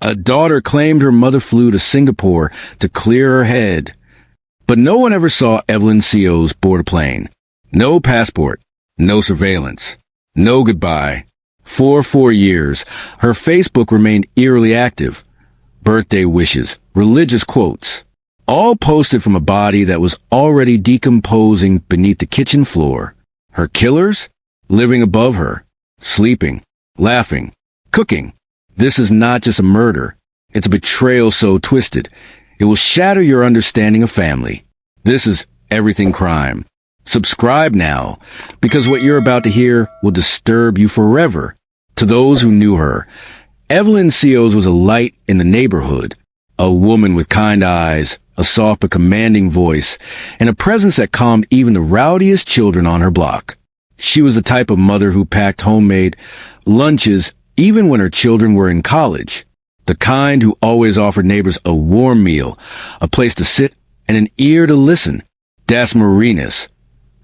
A daughter claimed her mother flew to Singapore to clear her head. But no one ever saw Evelyn Seos board a plane. No passport, no surveillance, no goodbye. For 4 years, her Facebook remained eerily active. Birthday wishes, religious quotes, all posted from a body that was already decomposing beneath the kitchen floor. Her killers? Living above her, sleeping, laughing, cooking. This is not just a murder. It's a betrayal so twisted, it will shatter your understanding of family. This is Everything Crime. Subscribe now, because what you're about to hear will disturb you forever. To those who knew her, Evelyn Seos was a light in the neighborhood, a woman with kind eyes, a soft but commanding voice, and a presence that calmed even the rowdiest children on her block. She was the type of mother who packed homemade lunches even when her children were in college, the kind who always offered neighbors a warm meal, a place to sit, and an ear to listen. Dasmariñas,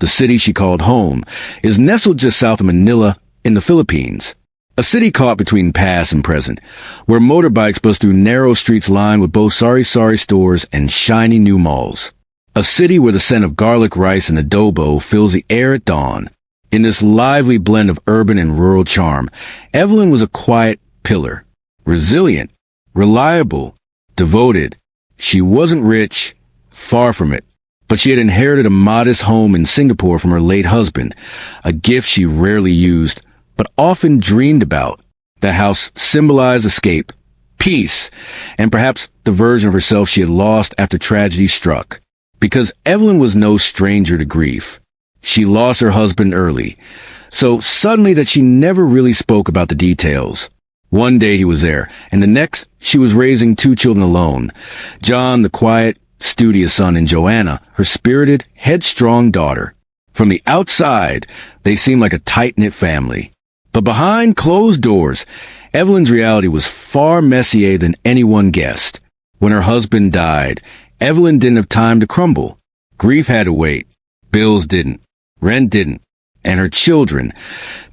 the city she called home, is nestled just south of Manila in the Philippines. A city caught between past and present, where motorbikes buzz through narrow streets lined with both sari-sari stores and shiny new malls. A city where the scent of garlic rice and adobo fills the air at dawn. In this lively blend of urban and rural charm, Evelyn was a quiet pillar. Resilient, reliable, devoted. She wasn't rich, far from it, but she had inherited a modest home in Singapore from her late husband, a gift she rarely used, but often dreamed about. The house symbolized escape, peace, and perhaps the version of herself she had lost after tragedy struck. Because Evelyn was no stranger to grief. She lost her husband early, so suddenly that she never really spoke about the details. One day he was there, and the next she was raising 2 children alone. John, the quiet, studious son, and Joanna, her spirited, headstrong daughter. From the outside, they seemed like a tight-knit family. But behind closed doors, Evelyn's reality was far messier than anyone guessed. When her husband died, Evelyn didn't have time to crumble. Grief had to wait. Bills didn't. Rent didn't. And her children,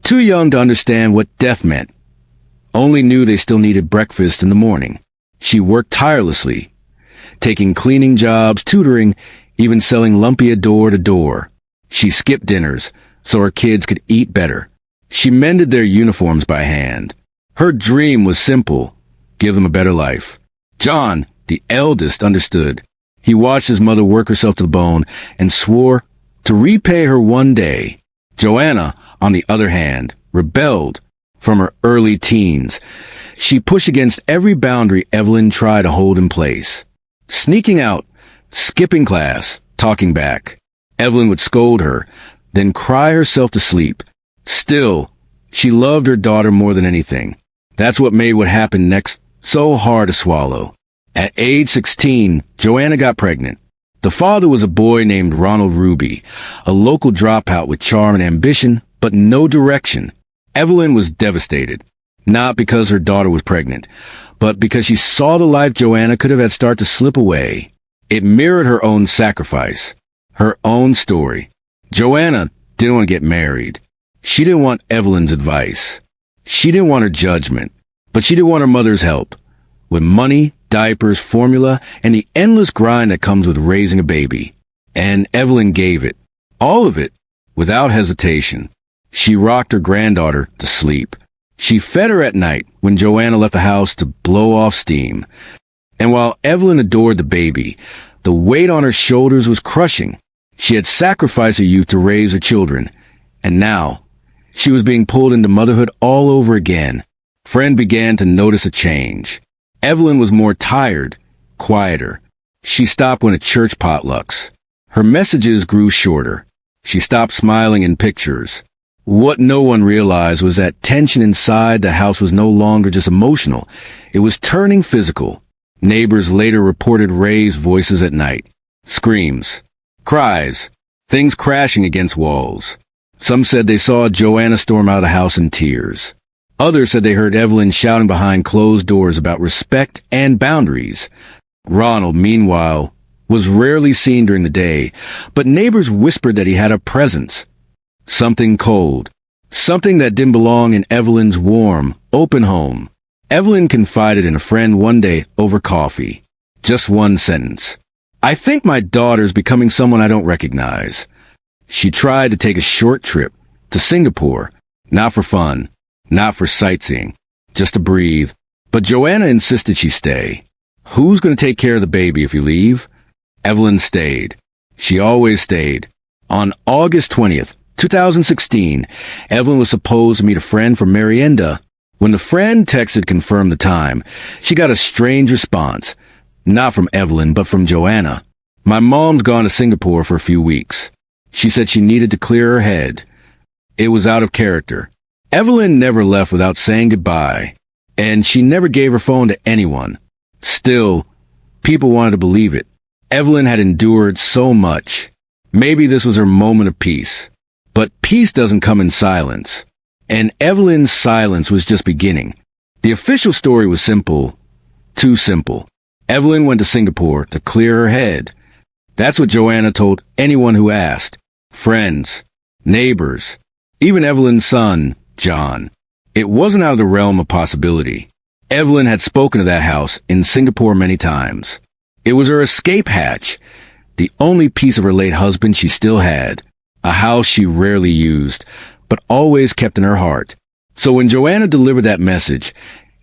too young to understand what death meant, only knew they still needed breakfast in the morning. She worked tirelessly, taking cleaning jobs, tutoring, even selling lumpia door to door. She skipped dinners so her kids could eat better. She mended their uniforms by hand. Her dream was simple: give them a better life. John, the eldest, understood. He watched his mother work herself to the bone and swore to repay her one day. Joanna, on the other hand, rebelled from her early teens. She pushed against every boundary Evelyn tried to hold in place. Sneaking out, skipping class, talking back. Evelyn would scold her, then cry herself to sleep. Still, she loved her daughter more than anything. That's what made what happened next so hard to swallow. At age 16, Joanna got pregnant. The father was a boy named Ronald Ruby, a local dropout with charm and ambition, but no direction. Evelyn was devastated, not because her daughter was pregnant, but because she saw the life Joanna could have had start to slip away. It mirrored her own sacrifice, her own story. Joanna didn't want to get married. She didn't want Evelyn's advice. She didn't want her judgment, but she did want her mother's help. With money, diapers, formula, and the endless grind that comes with raising a baby. And Evelyn gave it. All of it, without hesitation. She rocked her granddaughter to sleep. She fed her at night when Joanna left the house to blow off steam. And while Evelyn adored the baby, the weight on her shoulders was crushing. She had sacrificed her youth to raise her children. And now, she was being pulled into motherhood all over again. Friend began to notice a change. Evelyn was more tired, quieter. She stopped when at church potlucks. Her messages grew shorter. She stopped smiling in pictures. What no one realized was that tension inside the house was no longer just emotional. It was turning physical. Neighbors later reported raised voices at night. Screams. Cries. Things crashing against walls. Some said they saw Joanna storm out of the house in tears. Others said they heard Evelyn shouting behind closed doors about respect and boundaries. Ronald, meanwhile, was rarely seen during the day, but neighbors whispered that he had a presence. Something cold. Something that didn't belong in Evelyn's warm, open home. Evelyn confided in a friend one day over coffee. Just one sentence. "I think my daughter's becoming someone I don't recognize." She tried to take a short trip to Singapore, not for fun, not for sightseeing, just to breathe. But Joanna insisted she stay. "Who's going to take care of the baby if you leave?" Evelyn stayed. She always stayed. On August 20th, 2016, Evelyn was supposed to meet a friend for merienda. When the friend texted to confirm the time, she got a strange response. Not from Evelyn, but from Joanna. "My mom's gone to Singapore for a few weeks. She said she needed to clear her head." It was out of character. Evelyn never left without saying goodbye, and she never gave her phone to anyone. Still, people wanted to believe it. Evelyn had endured so much. Maybe this was her moment of peace. But peace doesn't come in silence. And Evelyn's silence was just beginning. The official story was simple. Too simple. Evelyn went to Singapore to clear her head. That's what Joanna told anyone who asked. Friends, neighbors, even Evelyn's son, John. It wasn't out of the realm of possibility. Evelyn had spoken to that house in Singapore many times. It was her escape hatch, the only piece of her late husband she still had, a house she rarely used, but always kept in her heart. So when Joanna delivered that message,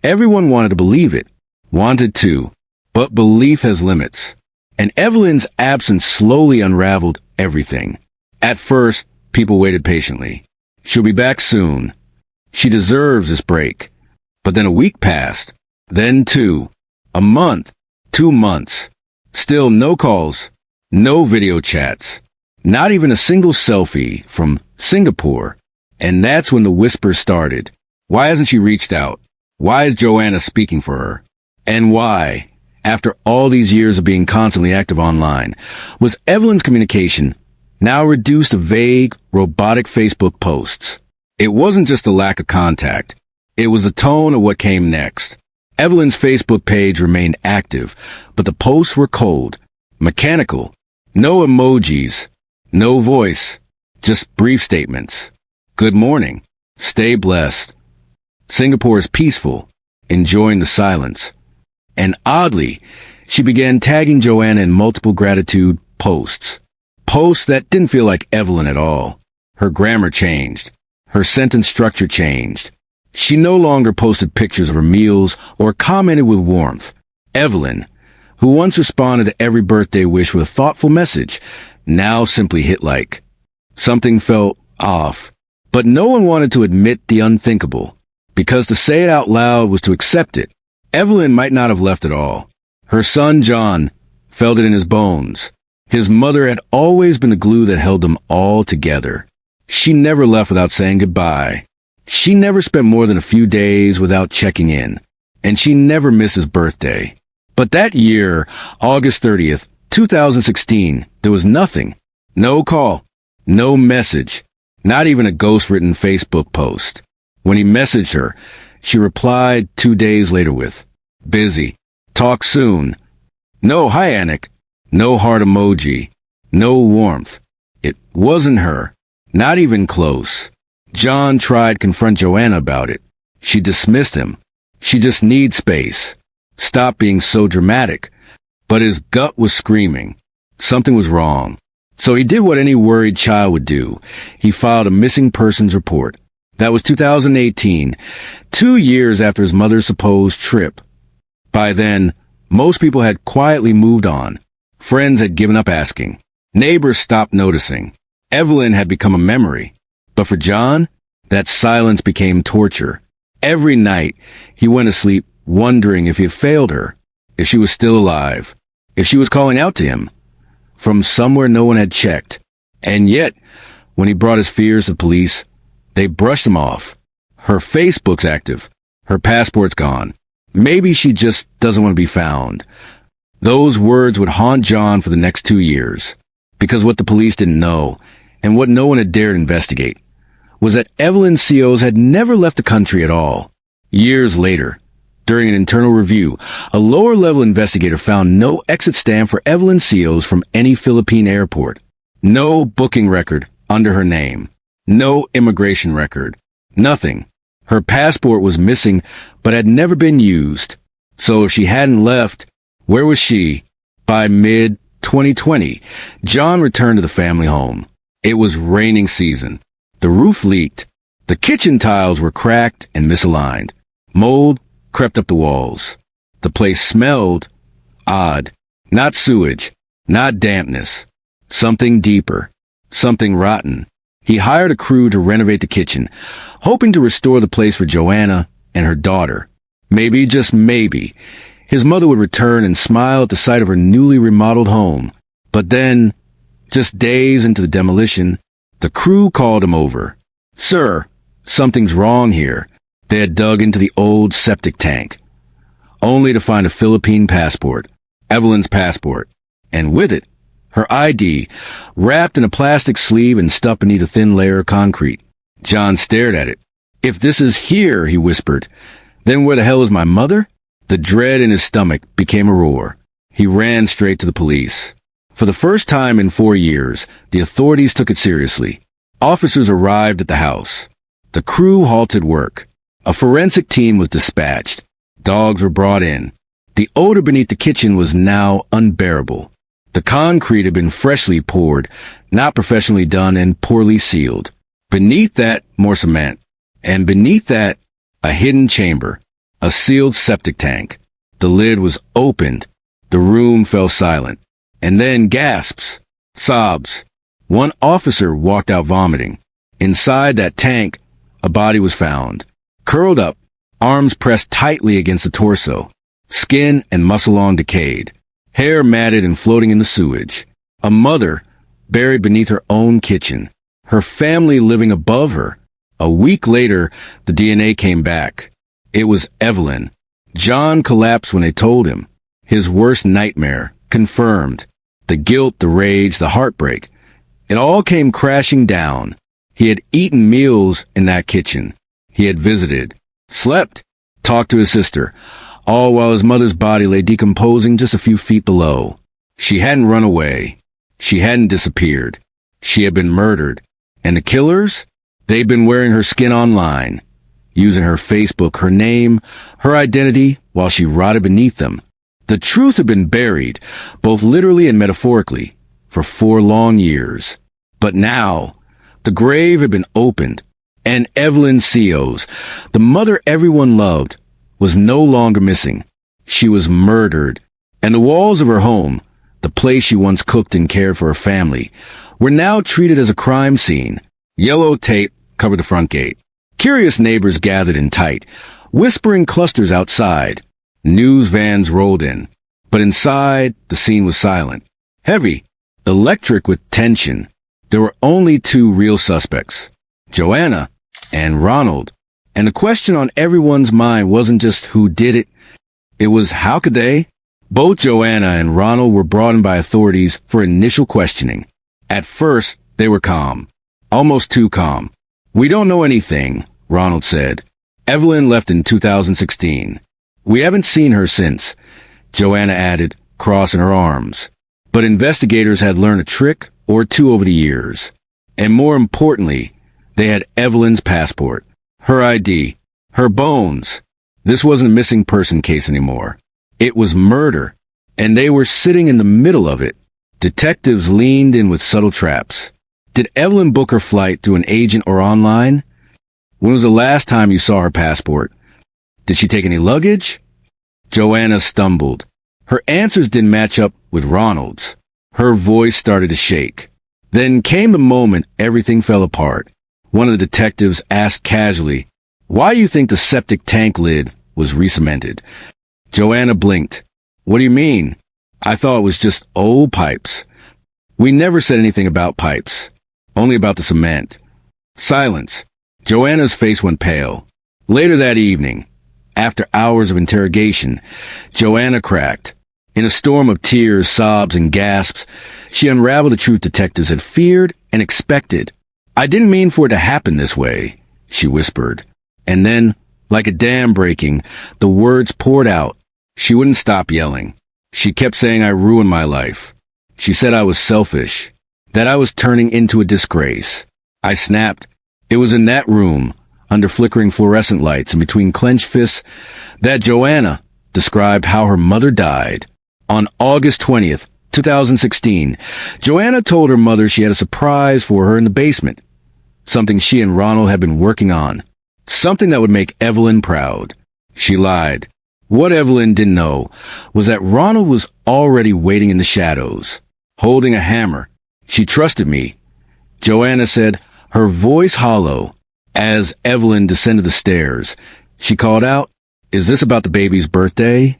everyone wanted to believe it, wanted to, but belief has limits. And Evelyn's absence slowly unraveled everything. At first, people waited patiently. She'll be back soon. She deserves this break. But then a week passed, then two, a month, 2 months. Still no calls, no video chats, not even a single selfie from Singapore. And that's when the whispers started. Why hasn't she reached out? Why is Joanna speaking for her? And why, after all these years of being constantly active online, was Evelyn's communication now reduced to vague, robotic Facebook posts? It wasn't just a lack of contact. It was the tone of what came next. Evelyn's Facebook page remained active, but the posts were cold, mechanical, no emojis, no voice, just brief statements. Good morning. Stay blessed. Singapore is peaceful, enjoying the silence. And oddly, she began tagging Joanna in multiple gratitude posts. Posts that didn't feel like Evelyn at all. Her grammar changed. Her sentence structure changed. She no longer posted pictures of her meals or commented with warmth. Evelyn, who once responded to every birthday wish with a thoughtful message, now simply hit like. Something felt off. But no one wanted to admit the unthinkable, because to say it out loud was to accept it. Evelyn might not have left at all. Her son, John, felt it in his bones. His mother had always been the glue that held them all together. She never left without saying goodbye. She never spent more than a few days without checking in. And she never missed his birthday. But that year, August 30th, 2016, there was nothing. No call. No message. Not even a ghost-written Facebook post. When he messaged her, she replied 2 days later with, "Busy. Talk soon." No hi, Anik. No heart emoji. No warmth. It wasn't her. Not even close. John tried to confront Joanna about it. She dismissed him. She just needs space. Stop being so dramatic. But his gut was screaming. Something was wrong. So he did what any worried child would do. He filed a missing persons report. That was 2018, 2 years after his mother's supposed trip. By then, most people had quietly moved on. Friends had given up asking. Neighbors stopped noticing. Evelyn had become a memory. But for John, that silence became torture. Every night, he went to sleep wondering if he had failed her, if she was still alive, if she was calling out to him. From somewhere no one had checked. And yet, when he brought his fears to the police, they brushed him off. Her Facebook's active. Her passport's gone. Maybe she just doesn't want to be found. Those words would haunt John for the next 2 years. Because what the police didn't know, and what no one had dared investigate, was that Evelyn Seos had never left the country at all. Years later, during an internal review, a lower-level investigator found no exit stamp for Evelyn Seos from any Philippine airport. No booking record under her name. No immigration record. Nothing. Her passport was missing, but had never been used. So if she hadn't left, where was she? By mid-2020, John returned to the family home. It was raining season. The roof leaked. The kitchen tiles were cracked and misaligned. Mold crept up the walls. The place smelled odd. Not sewage, not dampness. Something deeper. Something rotten. He hired a crew to renovate the kitchen, hoping to restore the place for Joanna and her daughter. Maybe, just maybe, his mother would return and smile at the sight of her newly remodeled home. But then, just days into the demolition, the crew called him over. "Sir, something's wrong here." They had dug into the old septic tank, only to find a Philippine passport, Evelyn's passport, and with it, her ID, wrapped in a plastic sleeve and stuck beneath a thin layer of concrete. John stared at it. "If this is here," he whispered, "then where the hell is my mother?" The dread in his stomach became a roar. He ran straight to the police. For the first time in 4 years, the authorities took it seriously. Officers arrived at the house. The crew halted work. A forensic team was dispatched. Dogs were brought in. The odor beneath the kitchen was now unbearable. The concrete had been freshly poured, not professionally done, and poorly sealed. Beneath that, more cement. And beneath that, a hidden chamber, a sealed septic tank. The lid was opened. The room fell silent. And then gasps, sobs. One officer walked out vomiting. Inside that tank, a body was found. Curled up, arms pressed tightly against the torso. Skin and muscle on decayed. Hair matted and floating in the sewage. A mother buried beneath her own kitchen. Her family living above her. A week later, the DNA came back. It was Evelyn. John collapsed when they told him. His worst nightmare, confirmed. The guilt, the rage, the heartbreak. It all came crashing down. He had eaten meals in that kitchen. He had visited, slept, talked to his sister, all while his mother's body lay decomposing just a few feet below. She hadn't run away. She hadn't disappeared. She had been murdered. And the killers? They'd been wearing her skin online, using her Facebook, her name, her identity, while she rotted beneath them. The truth had been buried, both literally and metaphorically, for 4 long years. But now, the grave had been opened, and Evelyn Seos, the mother everyone loved, was no longer missing. She was murdered, and the walls of her home, the place she once cooked and cared for her family, were now treated as a crime scene. Yellow tape covered the front gate. Curious neighbors gathered in tight, whispering clusters outside. News vans rolled in. But inside, the scene was silent. Heavy. Electric with tension. There were only 2 real suspects. Joanna and Ronald. And the question on everyone's mind wasn't just who did it. It was how could they? Both Joanna and Ronald were brought in by authorities for initial questioning. At first, they were calm. Almost too calm. "We don't know anything," Ronald said. "Evelyn left in 2016. We haven't seen her since," Joanna added, crossing her arms. But investigators had learned a trick or 2 over the years. And more importantly, they had Evelyn's passport, her ID, her bones. This wasn't a missing person case anymore. It was murder, and they were sitting in the middle of it. Detectives leaned in with subtle traps. Did Evelyn book her flight through an agent or online? When was the last time you saw her passport? Did she take any luggage? Joanna stumbled. Her answers didn't match up with Ronald's. Her voice started to shake. Then came the moment everything fell apart. One of the detectives asked casually, "Why do you think the septic tank lid was re-cemented?" Joanna blinked. "What do you mean? I thought it was just old pipes." "We never said anything about pipes. Only about the cement." Silence. Joanna's face went pale. Later that evening, after hours of interrogation, Joanna cracked. In a storm of tears, sobs, and gasps, she unraveled the truth detectives had feared and expected. "I didn't mean for it to happen this way," she whispered. And then, like a dam breaking, the words poured out. She wouldn't stop yelling. She kept saying I ruined my life. She said I was selfish, that I was turning into a disgrace. I snapped. It was in that room, under flickering fluorescent lights and between clenched fists, that Joanna described how her mother died. On August 20th, 2016, Joanna told her mother she had a surprise for her in the basement. Something she and Ronald had been working on. Something that would make Evelyn proud. She lied. What Evelyn didn't know was that Ronald was already waiting in the shadows, holding a hammer. She trusted me, Joanna said, her voice hollow. As Evelyn descended the stairs, she called out, "Is this about the baby's birthday?"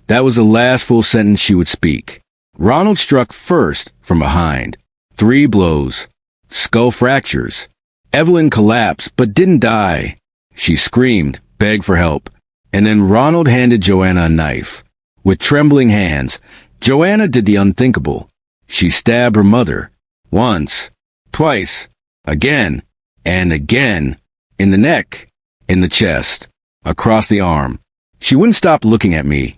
That was the last full sentence she would speak. Ronald struck first from behind. 3 blows. Skull fractures. Evelyn collapsed but didn't die. She screamed, begged for help. And then Ronald handed Joanna a knife. With trembling hands, Joanna did the unthinkable. She stabbed her mother. Once. Twice. Again. And again. In the neck. In the chest. Across the arm. She wouldn't stop looking at me.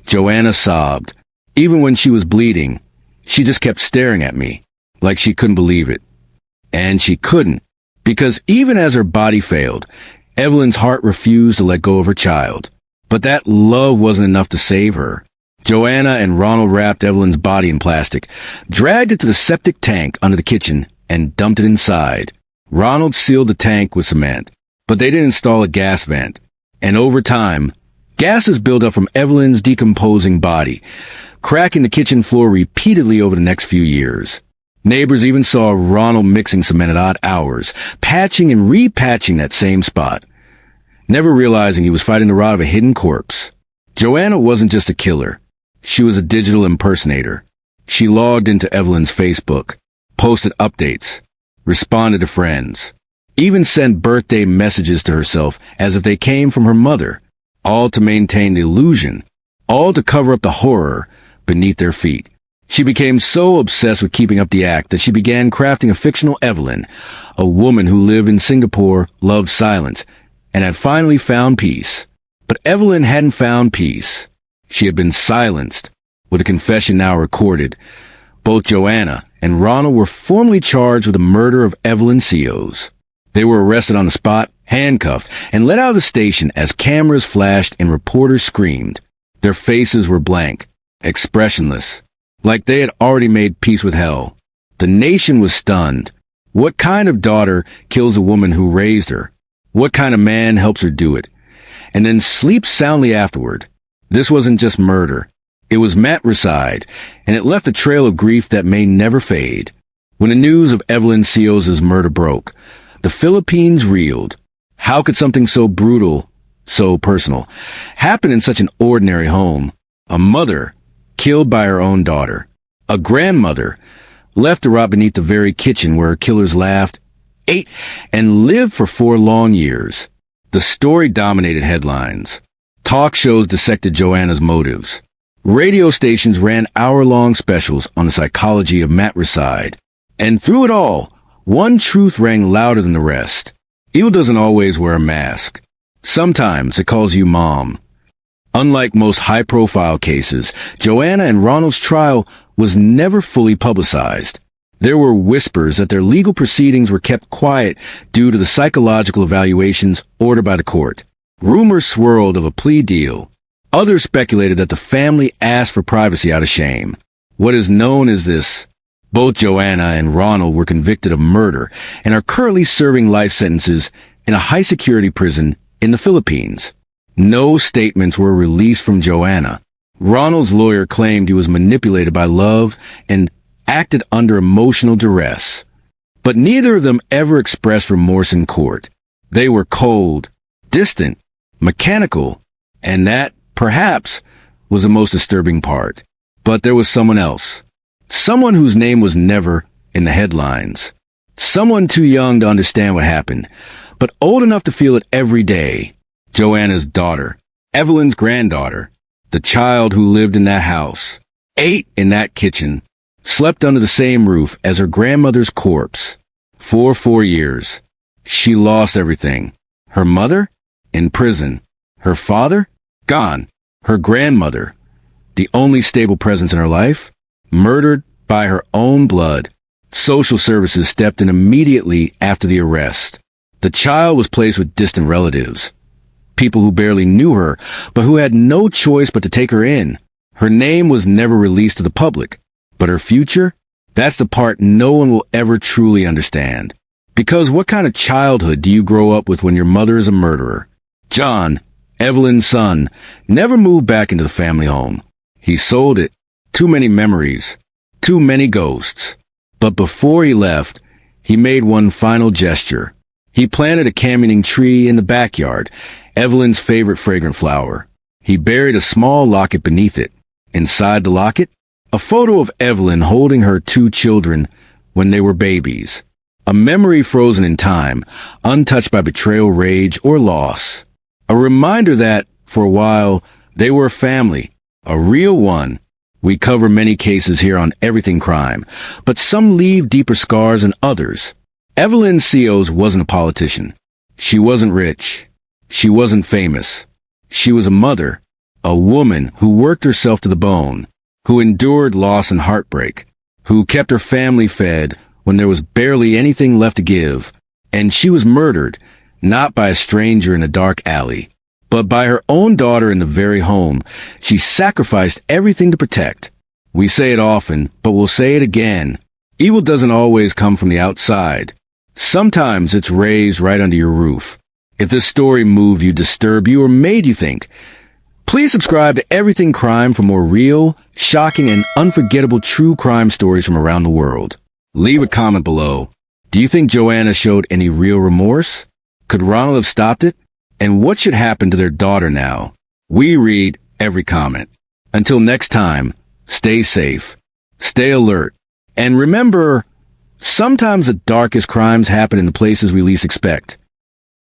Joanna sobbed. Even when she was bleeding, she just kept staring at me, like she couldn't believe it. And she couldn't, because even as her body failed, Evelyn's heart refused to let go of her child. But that love wasn't enough to save her. Joanna and Ronald wrapped Evelyn's body in plastic, dragged it to the septic tank under the kitchen, and dumped it inside. Ronald sealed the tank with cement, but they didn't install a gas vent. And over time, gases built up from Evelyn's decomposing body, cracking the kitchen floor repeatedly over the next few years. Neighbors even saw Ronald mixing cement at odd hours, patching and repatching that same spot, never realizing he was fighting the rot of a hidden corpse. Joanna wasn't just a killer. She was a digital impersonator. She logged into Evelyn's Facebook, posted updates, responded to friends, even sent birthday messages to herself as if they came from her mother, all to maintain the illusion, all to cover up the horror beneath their feet. She became so obsessed with keeping up the act that she began crafting a fictional Evelyn, a woman who lived in Singapore, loved silence, and had finally found peace. But Evelyn hadn't found peace. She had been silenced. With a confession now recorded, both Joanna and Ronald were formally charged with the murder of Evelyn Seos. They were arrested on the spot, handcuffed, and let out of the station as cameras flashed and reporters screamed. Their faces were blank, expressionless, like they had already made peace with hell. The nation was stunned. What kind of daughter kills a woman who raised her? What kind of man helps her do it? And then sleeps soundly afterward? This wasn't just murder. It was matricide, and it left a trail of grief that may never fade. When the news of Evelyn Seos' murder broke, the Philippines reeled. How could something so brutal, so personal, happen in such an ordinary home? A mother killed by her own daughter. A grandmother left to rot beneath the very kitchen where her killers laughed, ate, and lived for 4 long years. The story dominated headlines. Talk shows dissected Joanna's motives. Radio stations ran hour-long specials on the psychology of matricide. And through it all, one truth rang louder than the rest. Evil doesn't always wear a mask. Sometimes it calls you mom. Unlike most high-profile cases, Joanna and Ronald's trial was never fully publicized. There were whispers that their legal proceedings were kept quiet due to the psychological evaluations ordered by the court. Rumors swirled of a plea deal. Others speculated that the family asked for privacy out of shame. What is known is this: both Joanna and Ronald were convicted of murder and are currently serving life sentences in a high-security prison in the Philippines. No statements were released from Joanna. Ronald's lawyer claimed he was manipulated by love and acted under emotional duress. But neither of them ever expressed remorse in court. They were cold, distant, mechanical, and that, perhaps, was the most disturbing part. But there was someone else. Someone whose name was never in the headlines. Someone too young to understand what happened, but old enough to feel it every day. Joanna's daughter, Evelyn's granddaughter, the child who lived in that house, ate in that kitchen, slept under the same roof as her grandmother's corpse. For 4 years, she lost everything. Her mother? In prison. Her father? Gone. Her grandmother, the only stable presence in her life, murdered by her own blood. Social services stepped in immediately after the arrest. The child was placed with distant relatives, people who barely knew her, but who had no choice but to take her in. Her name was never released to the public, but her future? That's the part no one will ever truly understand. Because what kind of childhood do you grow up with when your mother is a murderer? John, Evelyn's son, never moved back into the family home. He sold it. Too many memories. Too many ghosts. But before he left, he made one final gesture. He planted a camuning tree in the backyard, Evelyn's favorite fragrant flower. He buried a small locket beneath it. Inside the locket, a photo of Evelyn holding her 2 children when they were babies. A memory frozen in time, untouched by betrayal, rage, or loss. A reminder that, for a while, they were a family, a real one. We cover many cases here on Everything Crime, but some leave deeper scars than others. Evelyn Seos wasn't a politician. She wasn't rich. She wasn't famous. She was a mother, a woman who worked herself to the bone, who endured loss and heartbreak, who kept her family fed when there was barely anything left to give. And she was murdered, not by a stranger in a dark alley, but by her own daughter in the very home she sacrificed everything to protect. We say it often, but we'll say it again. Evil doesn't always come from the outside. Sometimes it's raised right under your roof. If this story moved you, disturbed you, or made you think, please subscribe to Everything Crime for more real, shocking, and unforgettable true crime stories from around the world. Leave a comment below. Do you think Joanna showed any real remorse? Could Ronald have stopped it? And what should happen to their daughter now? We read every comment. Until next time, stay safe, stay alert, and remember, sometimes the darkest crimes happen in the places we least expect.